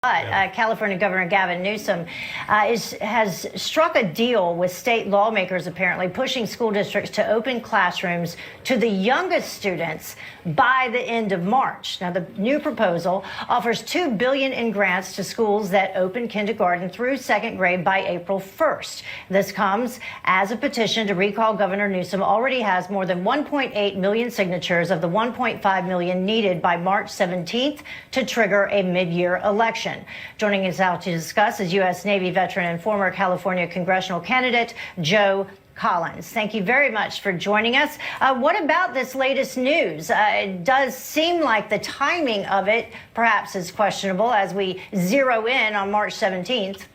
But California Governor Gavin Newsom has struck a deal with state lawmakers, apparently pushing school districts to open classrooms to the youngest students by the end of March. Now, the new proposal offers $2 billion in grants to schools that open kindergarten through second grade by April 1st. This comes as a petition to recall Governor Newsom already has more than 1.8 million signatures of the 1.5 million needed by March 17th to trigger a mid-year election. Joining us now to discuss is U.S. Navy veteran and former California congressional candidate Joe Collins. Thank you very much for joining us. What about this latest news? It does seem like the timing of it perhaps is questionable as we zero in on March 17th.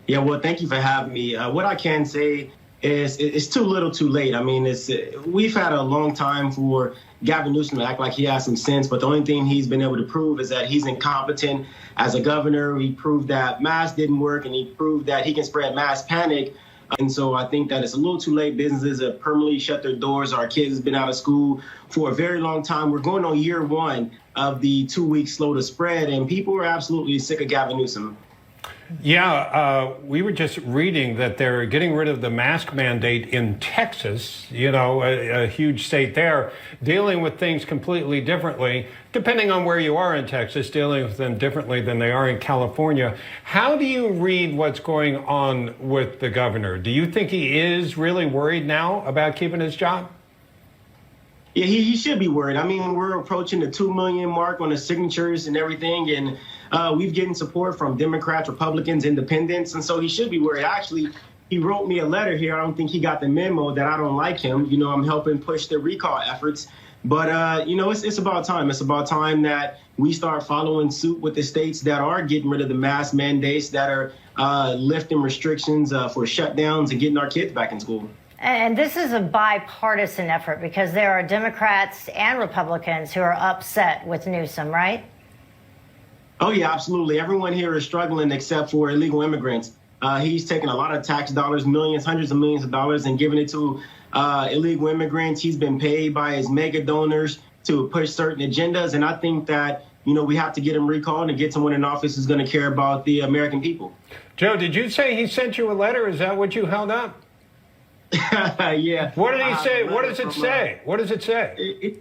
Yeah, well, thank you for having me. What I can say is it's too little too late. I mean, we've had a long time for Gavin Newsom to act like he has some sense, but the only thing he's been able to prove is that he's incompetent as a governor. He proved that masks didn't work, and he proved that he can spread mass panic. And so I think that it's a little too late. Businesses have permanently shut their doors. Our kids have been out of school for a very long time. We're going on year one of the 2-week slow to spread, and people are absolutely sick of Gavin Newsom. Yeah, we were just reading that they're getting rid of the mask mandate in Texas, you know, a huge state there, dealing with things completely differently, depending on where you are in Texas, dealing with them differently than they are in California. How do you read what's going on with the governor? Do you think he is really worried now about keeping his job? Yeah, he should be worried. I mean, we're approaching the 2 million mark on the signatures and everything, and we've getting support from Democrats, Republicans, Independents, and so he should be worried. Actually, he wrote me a letter here. I don't think he got the memo that I don't like him. You know, I'm helping push the recall efforts. But, you know, it's about time. It's about time that we start following suit with the states that are getting rid of the mask mandates, that are lifting restrictions for shutdowns and getting our kids back in school. And this is a bipartisan effort because there are Democrats and Republicans who are upset with Newsom, right? Oh, yeah, absolutely. Everyone here is struggling except for illegal immigrants. He's taken a lot of tax dollars, millions, hundreds of millions of dollars, and giving it to illegal immigrants. He's been paid by his mega donors to push certain agendas. And I think that, you know, we have to get him recalled and get someone in office who's going to care about the American people. Joe, did you say he sent you a letter? Is that what you held up? Yeah. What did he say? What does it say? What does it say?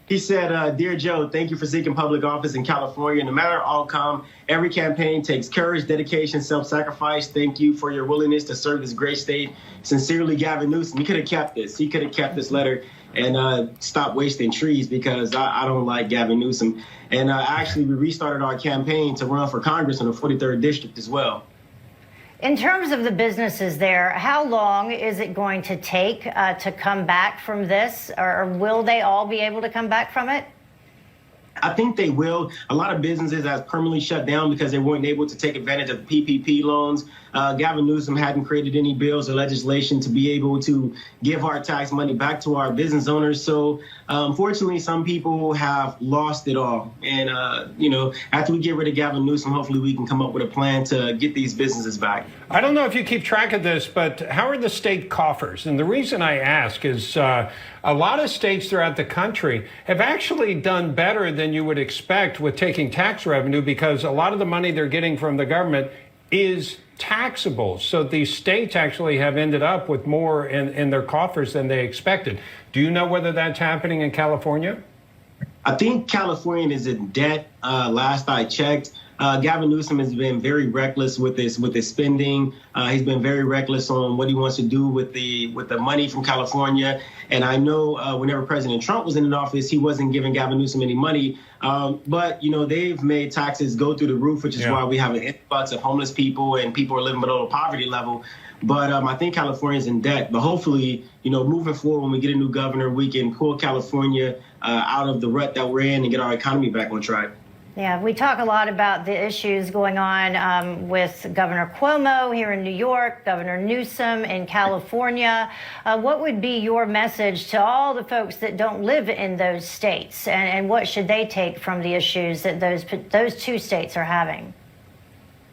He said, Dear Joe, thank you for seeking public office in California. No matter outcome, every campaign takes courage, dedication, self-sacrifice. Thank you for your willingness to serve this great state. Sincerely, Gavin Newsom. He could have kept this. He could have kept this letter and stopped wasting trees because I don't like Gavin Newsom. And actually, we restarted our campaign to run for Congress in the 43rd District as well. In terms of the businesses there, how long is it going to take to come back from this, or will they all be able to come back from it? I think they will. A lot of businesses have permanently shut down because they weren't able to take advantage of PPP loans. Gavin Newsom hadn't created any bills or legislation to be able to give our tax money back to our business owners. So unfortunately, some people have lost it all. And, you know, after we get rid of Gavin Newsom, hopefully we can come up with a plan to get these businesses back. I don't know if you keep track of this, but how are the state coffers? And the reason I ask is a lot of states throughout the country have actually done better than you would expect with taking tax revenue because a lot of the money they're getting from the government is taxable. So these states actually have ended up with more in their coffers than they expected. Do you know whether that's happening in California? I think California is in debt. Last I checked, Gavin Newsom has been very reckless with his spending. He's been very reckless on what he wants to do with the money from California. And I know whenever President Trump was in office, he wasn't giving Gavin Newsom any money. But, you know, they've made taxes go through the roof, which is why we have an influx of homeless people and people are living below the poverty level. But I think California is in debt. But hopefully, you know, moving forward, when we get a new governor, we can pull California out of the rut that we're in and get our economy back on track. Yeah, we talk a lot about the issues going on with Governor Cuomo here in New York, Governor Newsom in California. What would be your message to all the folks that don't live in those states, and what should they take from the issues that those two states are having?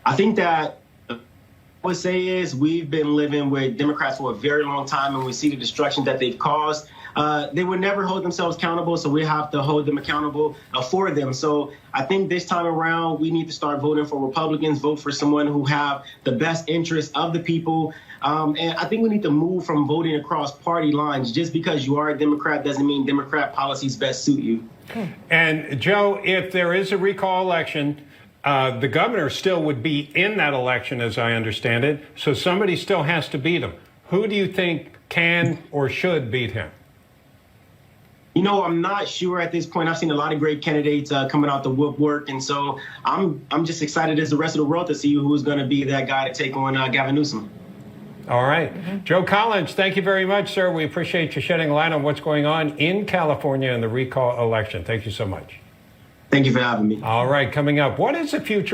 I think that what I would say is we've been living with Democrats for a very long time, and we see the destruction that they've caused. they would never hold themselves accountable, so we have to hold them accountable for them. So I think this time around, we need to start voting for Republicans, vote for someone who have the best interests of the people. And I think we need to move from voting across party lines. Just because you are a Democrat doesn't mean Democrat policies best suit you. And Joe, if there is a recall election, the governor still would be in that election, as I understand it. So somebody still has to beat him. Who do you think can or should beat him? You know, I'm not sure at this point. I've seen a lot of great candidates coming out the woodwork, and so I'm just excited as the rest of the world to see who's going to be that guy to take on Gavin Newsom. All right. Joe Collins, thank you very much, sir. We appreciate you shedding light on what's going on in California in the recall election. Thank you so much. Thank you for having me. All right, coming up, what is the future?